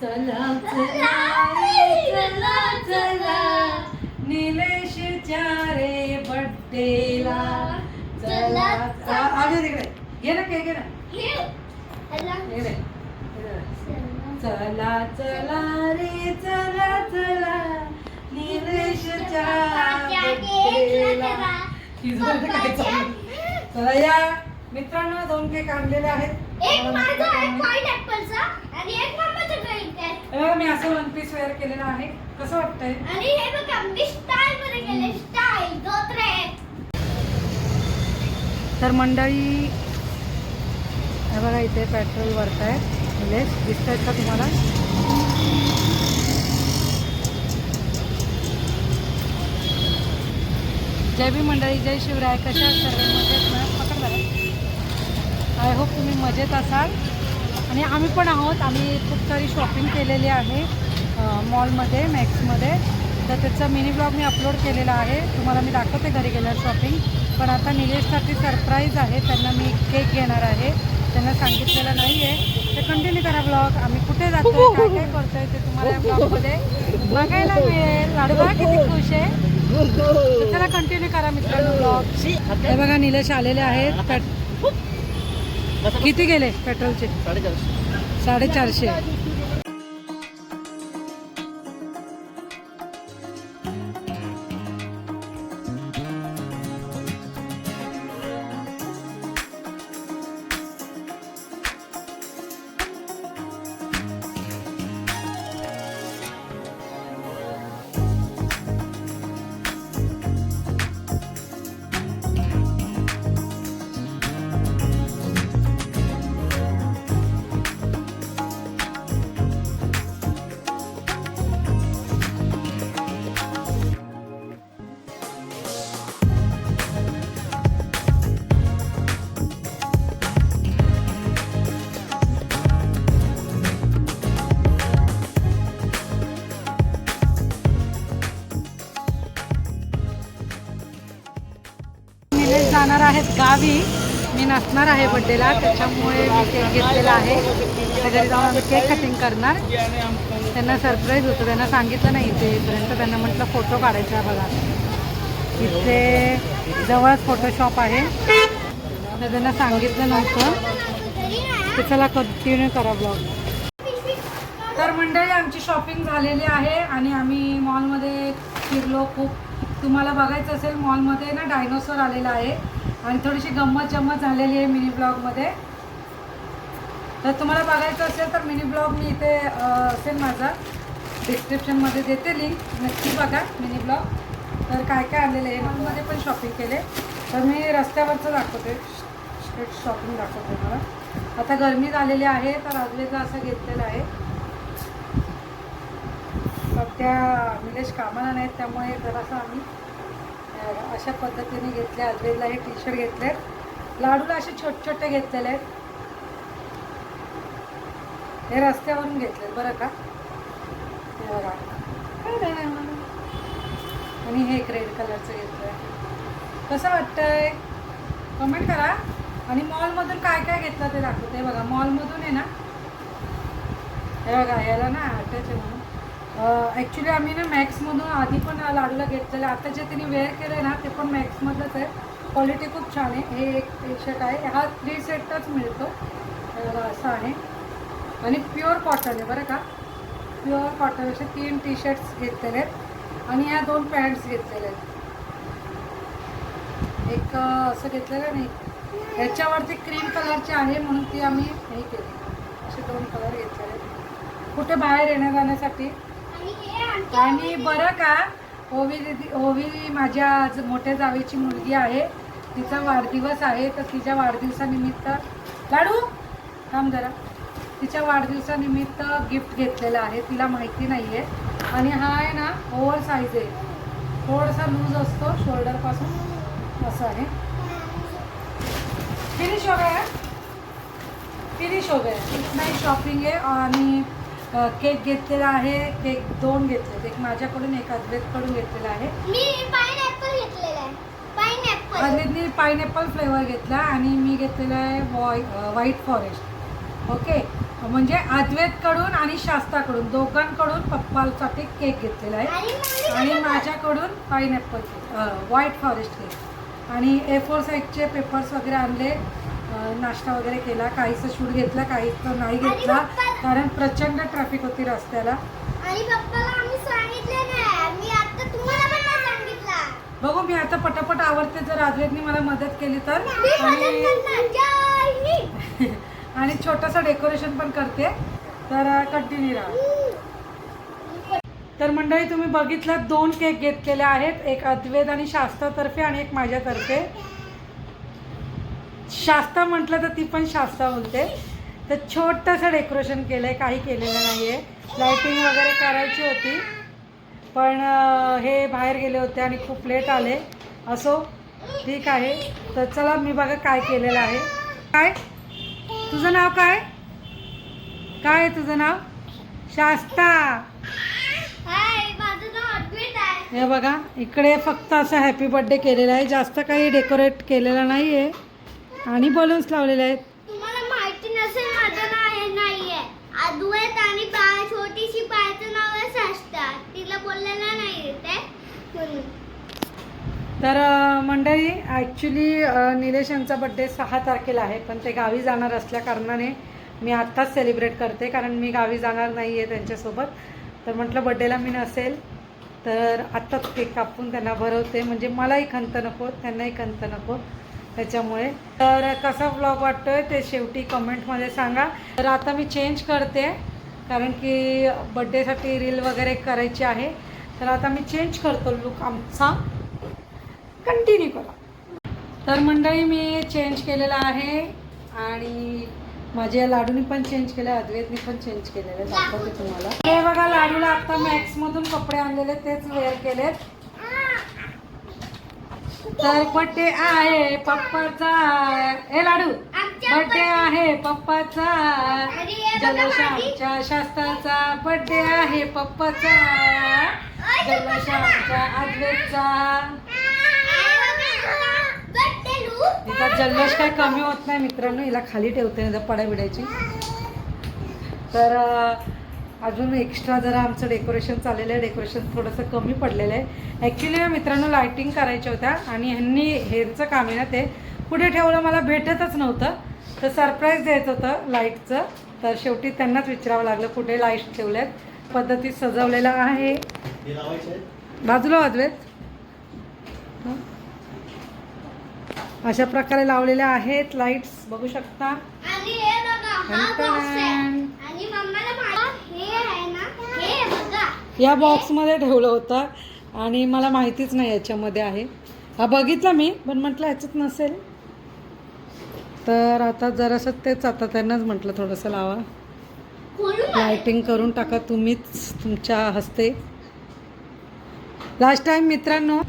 चला चला रे चला चला निलेशच्या रे बड्डेला चला आगे तिकडे घे ना घे ना घे रे चला चला रे चला चला निलेशच्या बड्डेला काय चालू चला या मित्रांनो 2 केक आणलेले आहेत एक माझा आहे पाइनएप्पलचा आणि एक मम्माचा केक आहे. मी असं वन पीस वेअर केलेलं आहे कसं वाटतंय आणि हे बघा मी स्टाईल मध्ये केले स्टाईल गोत्रे. तर मंडळी हे बघा इथे पेट्रोल भरतायत निलेश दिसतायत का तुम्हाला जय भी मंडळी जय शिवराय कशा आहात सर्व मजेत ना पकड बरं आय होप तुम्ही मजेत असाल आणि आम्ही पण आहोत आम्ही खूप सारी शॉपिंग केलेली आहे मॉलमध्ये मॅक्समध्ये तर त्याचा मिनी ब्लॉग मी अपलोड केलेला आहे तुम्हाला मी दाखवते घरी गेल्यावर शॉपिंग पण आता निलेशसाठी सरप्राईज आहे त्यांना मी केक घेणार आहे त्यांना सांगितलेलं नाही आहे ते कंटिन्यू करा ब्लॉग आम्ही कुठे जातो काय काय करतो आहे ते तुम्हाला या ब्लॉगमध्ये बघायला मिळेल लाडू बघा किती खुश आहे चला कंटिन्यू करा मित्रांनो ब्लॉग हे बघा निलेश आलेले आहेत किती गेले पेट्रोलचे 450 जाणार आहेत गावी मी नसणार आहे बड्डेला त्याच्यामुळे मी केक घेतलेला आहे त्या घरी जाऊन आम्ही केक कटिंग करणार त्यांना सरप्राईज होतं त्यांना सांगितलं नाही इथेपर्यंत त्यांना म्हटलं फोटो काढायचा बघा इथे जवळच फोटोशॉप आहे तर त्यांना सांगितलं नव्हतं तर चला कंटिन्यू करा ब्लॉग तर मंडळी आमची शॉपिंग झालेली आहे आणि आम्ही मॉलमध्ये फिरलो खूप तुम्हाला बघायचं असेल मॉलमध्ये ना डायनोसॉर आलेला आहे आणि थोडीशी गंमत जम्मत झालेली आहे मिनी ब्लॉगमध्ये तर तुम्हाला बघायचं असेल तर मिनी ब्लॉग मी इथे असेल माझा डिस्क्रिप्शनमध्ये देते लिंक नक्की बघा मिनी ब्लॉग तर काय काय आलेलं आहे मॉलमध्ये पण शॉपिंग केले तर मी रस्त्यावरचं दाखवते स्ट्रीट शॉपिंग दाखवते मला आता गरमी झालेली आहे तर राजवेचं असं घेतलेलं आहे सध्या निलेश कामाला नाहीत त्यामुळे जरासं आम्ही अशा पद्धतीने घेतले अद्वैतला हे टी शर्ट घेतले लाडूला असे छोटे छोटे घेतलेले आहेत हे रस्त्यावरून घेतले बरं का हे बघा आणि हे एक रेड कलरचं घेतलं आहे कसं वाटतंय कमेंट करा आणि मॉलमधून काय काय घेतलं ते दाखवते बघा मॉलमधून आहे ना हे बघा याला ना अटॅच आहे म्हणून ॲक्च्युली आम्ही ना मॅक्समधून आधी पण लाडूला घेतलेलं आता जे तिने वेअर केलं आहे ना ते पण मॅक्समधलंच आहे क्वालिटी खूप छान आहे हे एक टी शर्ट आहे हा 3 सेटच मिळतो असं आहे आणि प्युअर कॉटन आहे बरं का प्युअर कॉटन असे 3 टी शर्ट्स घेतलेले आहेत आणि ह्या 2 पॅन्ट्स घेतलेल्या आहेत एक असं घेतलेलं नाही ह्याच्यावरती क्रीम कलरचे आहे म्हणून ती आम्ही हे केली असे 2 कलर घेतलेले आहेत कुठे बाहेर येण्या जाण्यासाठी आणि बरं का ओवी माझ्या मोठ्या जावेची मुलगी आहे तिचा वाढदिवस आहे तर तिच्या वाढदिवसानिमित्त लाडू थांब जरा तिच्या वाढदिवसानिमित्त गिफ्ट घेतलेलं आहे तिला माहिती नाही आहे आणि हा आहे ना ओव्हर साईज आहे थोडासा लूज असतो शोल्डरपासून असं आहे फिनिश हो गया फिनिश हो गया इतना ही शॉपिंग आहे आणि केक घेतलेला आहे केक 2 घेतले एक माझ्याकडून एक अद्वैतकडून घेतलेला आहे मी पाइनएप्पल घेतलेला आहे पाइनएप्पल अद्वैतने पाइनएप्पल फ्लेवर घेतला आणि मी घेतलेला आहे व्हाईट फॉरेस्ट ओके म्हणजे अद्वैतकडून आणि शास्ताकडून दोघांकडून पप्पासाठी केक घेतलेला आहे आणि माझ्याकडून पाईनॅपल व्हाईट फॉरेस्ट केक आणि A4 साईजचे पेपर्स वगैरे आणले. नाश्ता वगैरे केला. काहीचं शूट घेतला, काहीचं नाही घेतला कारण प्रचंड ट्रॅफिक होती रस्त्याला. आणि पप्पाला आम्ही सांगितले नाही. मी आता तुम्हाला पण नाही सांगितलं. बघू मी आता पटापट आवडते जर अद्वैतनी मला मदत केली तर. आणि छोटंसं डेकोरेशन पण करते तर कंटिन्यू राहा. तर मंडळी तुम्ही बघितलं 2 केक घेतलेले आहेत. एक अद्वैत आणि शास्तातर्फे आणि एक माझ्यातर्फे. शास्ता म्हटलं तर ती पण शास्ता बोलते. तर छोटंसं डेकोरेशन केलं आहे, काही केलेलं नाही आहे. लाईटिंग वगैरे करायची होती पण हे बाहेर गेले होते आणि खूप लेट आले. असो ठीक आहे. तर चला मी बघा काय केलेलं आहे. काय तुझं नाव काय काय आहे तुझं नाव? शास्ता. हे बघा इकडे फक्त असं हॅपी बर्थडे केलेलं आहे. जास्त काही डेकोरेट केलेलं नाही आहे आणि बलून्स लावलेले आहेत. तुम्हाला माहिती नसेल माझं नाव नाहीये अद्वैत आणि छोटीशी बायचं नाव आहे शास्ता. तिला बोललेलं नाही ते म्हणून. तर मंडळी ॲक्च्युली निलेश यांचा बड्डे 6 तारखेला आहे पण ते गावी जाणार असल्या कारणाने मी आत्ताच सेलिब्रेट करते कारण मी गावी जाणार नाही आहे त्यांच्यासोबत. तर म्हटलं बड्डेला मी नसेल तर आत्ताच केक कापून त्यांना भरवते म्हणजे मलाही खंत नको त्यांनाही खंत नको त्याच्यामुळे. तर कसा व्लॉग वाटतोय ते शेवटी कमेंटमध्ये सांगा. तर आता मी चेंज करते कारण की बड्डेसाठी रील वगैरे करायची आहे. तर आता मी चेंज करतो लुक आमचा. कंटिन्यू करा. तर मंडळी मी चेंज केलेला आहे आणि माझ्या लाडूनी पण चेंज केलं, अद्वैतनी पण चेंज केलेलं आहे. दाखवते तुम्हाला. हे बघा लाडूला आता मॅक्समधून कपडे आणलेले तेच वेअर केलेत. तर बड्डे आहे पप्पाचा. हे लाडू बड्डे आहे पप्पाचा. जल्लोष आमच्या शास्त्राचा बड्डे आहे पप्पाचा. जल्लोष आमच्या अद्वैतचा. तिचा जल्लोष काही कमी होत नाही मित्रांनो. हिला खाली ठेवते नाही तर पडा बिडायची. तर अजून एक्स्ट्रा जरा आमचं डेकोरेशन चाललेलं आहे. डेकोरेशन थोडंसं कमी पडलेलं आहे. ॲक्च्युली मित्रांनो लायटिंग करायच्या होत्या आणि ह्यांनी हेरचं काम आहे ना ते कुठे ठेवलं मला भेटतच नव्हतं. तर सरप्राईज द्यायचं होतं लाईटचं. तर शेवटी त्यांनाच विचारावं लागलं कुठे लाईट ठेवल्यात. पद्धतीत सजवलेलं आहे. बाजूला अद्वैत अशा प्रकारे लावलेल्या आहेत लाईट्स बघू शकता. आणि हे बघा हा बॉक्स आहे आणि मम्माला हे आहे ना हे बघा या बॉक्समध्ये ठेवलं होतं आणि मला माहितीच नाही याच्यामध्ये आहे. हा बघितला मी पण म्हटलं ह्याच्यात नसेल. तर आता जरासं तेच आता त्यांनाच म्हटलं थोडंसं लावा लायटिंग करून टाका तुम्हीच तुमच्या हस्ते. लास्ट टाईम मित्रांनो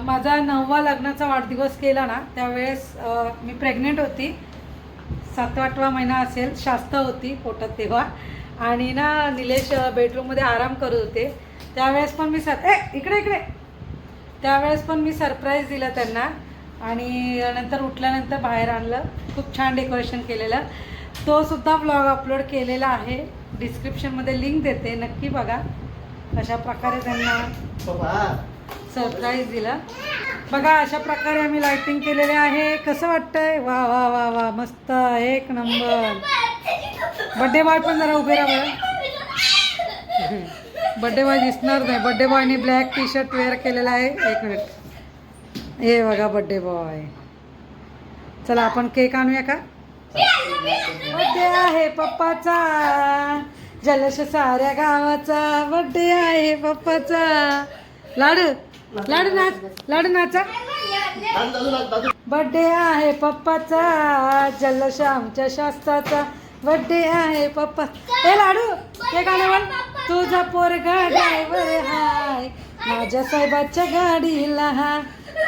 माझा 9वा लग्नाचा वाढदिवस केला ना त्यावेळेस मी प्रेग्नेंट होती. 7वा महिना असेल. शास्ता होती पोटात तेव्हा आणि ना निलेश बेडरूममध्ये आराम करत होते. त्यावेळेस पण मी इकडे त्यावेळेस पण मी सरप्राईज दिलं त्यांना आणि नंतर उठल्यानंतर बाहेर आणलं. खूप छान डेकोरेशन केलेलं. तो सुद्धा व्लॉग अपलोड केलेला आहे. डिस्क्रिप्शनमध्ये लिंक देते नक्की बघा. अशा प्रकारे त्यांना सरप्राईज दिला. बघा अशा प्रकारे आम्ही लाइटिंग केलेले आहे. कसं वाटतंय? वा वा वा वा मस्त एक नंबर. बड्डे बॉय पण जरा उभे राहा बरं. बड्डे बॉय दिसणार नाही. बड्डे बॉयने ब्लॅक टी शर्ट वेअर केलेला आहे. 1 मिनिट. हे बघा बड्डे बॉय. चला आपण केक आणूया का? बड्डे आहे पप्पाचा. जल्लोष साऱ्या गावाचा. बड्डे आहे पप्पाचा. लाडू लाडू नाच लाडू नाचा. बड्डे आहे पप्पाचा. जल्लोष आमच्या शास्त्राचा. बड्डे आहे पप्पा. हे लाडू ते गाणं म्हण. तुझा पोरगा ड्रायव्हर हाय माझ्या साहेबाच्या गाडीला. हा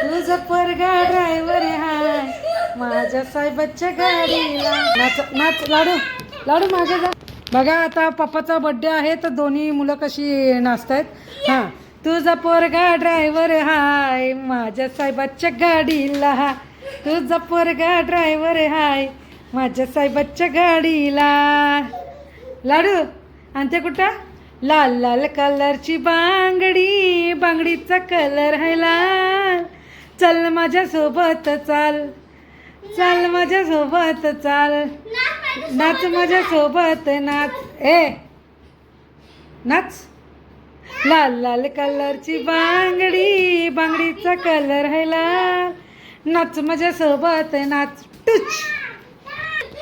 तुझा पोरगा ड्रायव्हर हाय माझ्या साहेबाच्या गाडीला. नाच नाच लाडू लाडू मागे जा. बघा आता पप्पाचा बड्डे आहे तर दोन्ही मुलं कशी नाचतायत. हां तुझा पोरगा ड्रायव्हर हाय माझ्या साहेबाच्या गाडीला. तुझा पोरगा ड्रायव्हर हाय माझ्या साहेबाच्या गाडीला. लाडू आणि ते कुठं लाल लाल कलरची बांगडी, बांगडीचा कलर आहे लाल. चल माझ्या सोबत चाल, चाल माझ्या सोबत चाल, नाच माझ्या सोबत नाच. ए नाच. लाल लाल कलरची बांगडी, बांगडीचा कलर आहे लाल. नाच माझ्या सोबत नाच. टुच.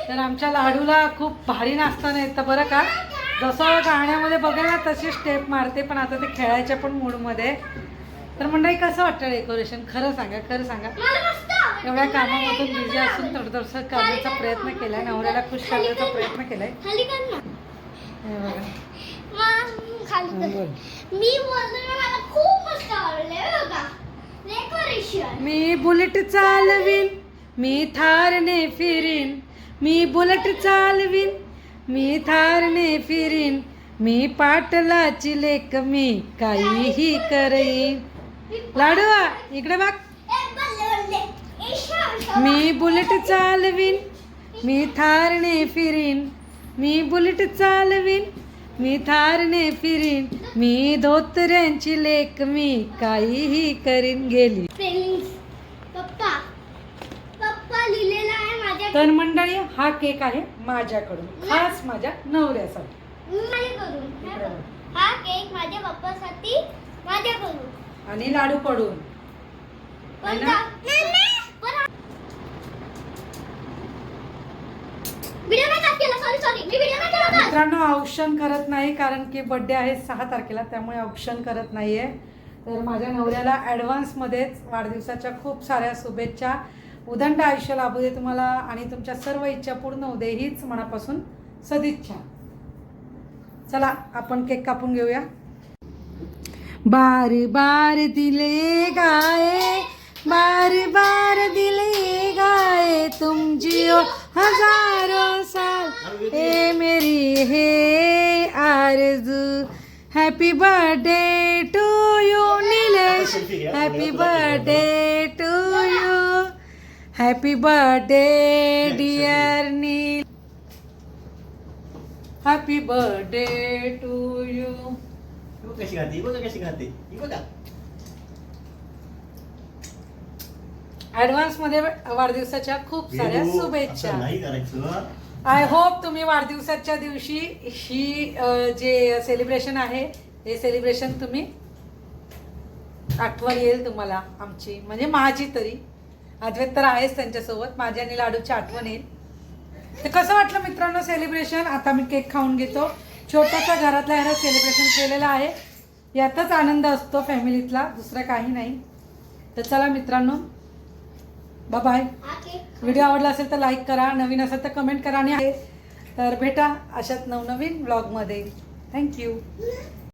तर आमच्या लाडूला खूप भारी नाचताना येतं बरं का. जसं गाण्यामध्ये बघेल ना तशी स्टेप मारते, पण आता ते खेळायच्या पण मूडमध्ये. तर मंडळी कसं वाटतं डेकोरेशन? खरं सांगा, खरं सांगा. एवढ्या कामामधून बिझी असून थोडंसं करण्याचा प्रयत्न केलाय, नवऱ्याला खुश करण्याचा प्रयत्न केलाय. हे बघा. बोल. मी बुलेट चालवीन, मी थारने फिरीन. मी बुलेट चालवीन, मी थारने फिरीन. मी पाटलाची लेक, मी काहीही करीन. लाडू इकडे बघ. मी बुलेट चालवीन, मी थारने फिरीन. मी बुलेट चालवीन, मी थारने फिरीन. मी धोत्र्यांची लेक, मी काहीही करीन. गेली. पप्पा पप्पा लिहिलेला आहे माझ्या. तर मंडळी हा केक आहे माझ्याकडून, खास माझ्या नवऱ्यासाठी. हा केक माझ्या पप्पासाठी माझ्याकडून आणि लाडू कडून. मित्रांनो औक्षण करत नाही, कारण की बर्थडे आहे 6 तारखेला, त्यामुळे औक्षण करत नाहीये. तर माझ्या नवऱ्याला ॲडव्हान्समध्येच वाढदिवसाच्या खूप साऱ्या शुभेच्छा. उदंड आयुष्य लाभू दे तुम्हाला आणि तुमच्या सर्व इच्छा पूर्ण होऊ दे, हीच मनापासून सदिच्छा. चला आपण केक कापून घेऊया. बार बार दिले गाए, बार बार दिले गाए, तुम जियो हजारों साल, ए मेरी है आरज़ू. Happy birthday to you Nilesh, happy birthday to you, happy birthday dear Neel, happy birthday to you. कशी खाते बघा, कशी खाते बघा. ऍडव्हान्स मध्ये वाढदिवसाच्या खूप साऱ्या शुभेच्छा. नाही करायचं. आय होप तुम्ही वाढदिवसाच्या दिवशी ही जे सेलिब्रेशन आहे हे सेलिब्रेशन तुम्ही आठवण येईल तुम्हाला आमची, म्हणजे माझी तरी. अद्वैत तर आहेच त्यांच्यासोबत, माझी आणि लाडूची आठवण येईल. तर कसं वाटलं मित्रांनो सेलिब्रेशन? आता मी केक खाऊन घेतो. छोट्याशा घरातल्या ह्याला सेलिब्रेशन केलेलं आहे, यातच आनंद असतो फॅमिलीतला, दुसरं काही नाही. तर चला मित्रांनो, बाय बाय. व्हिडिओ आवडला असेल तर लाईक करा, नवीन असेल तर कमेंट करा, आणि तर भेटा अशाच नवनवीन ब्लॉगमध्ये. थँक्यू.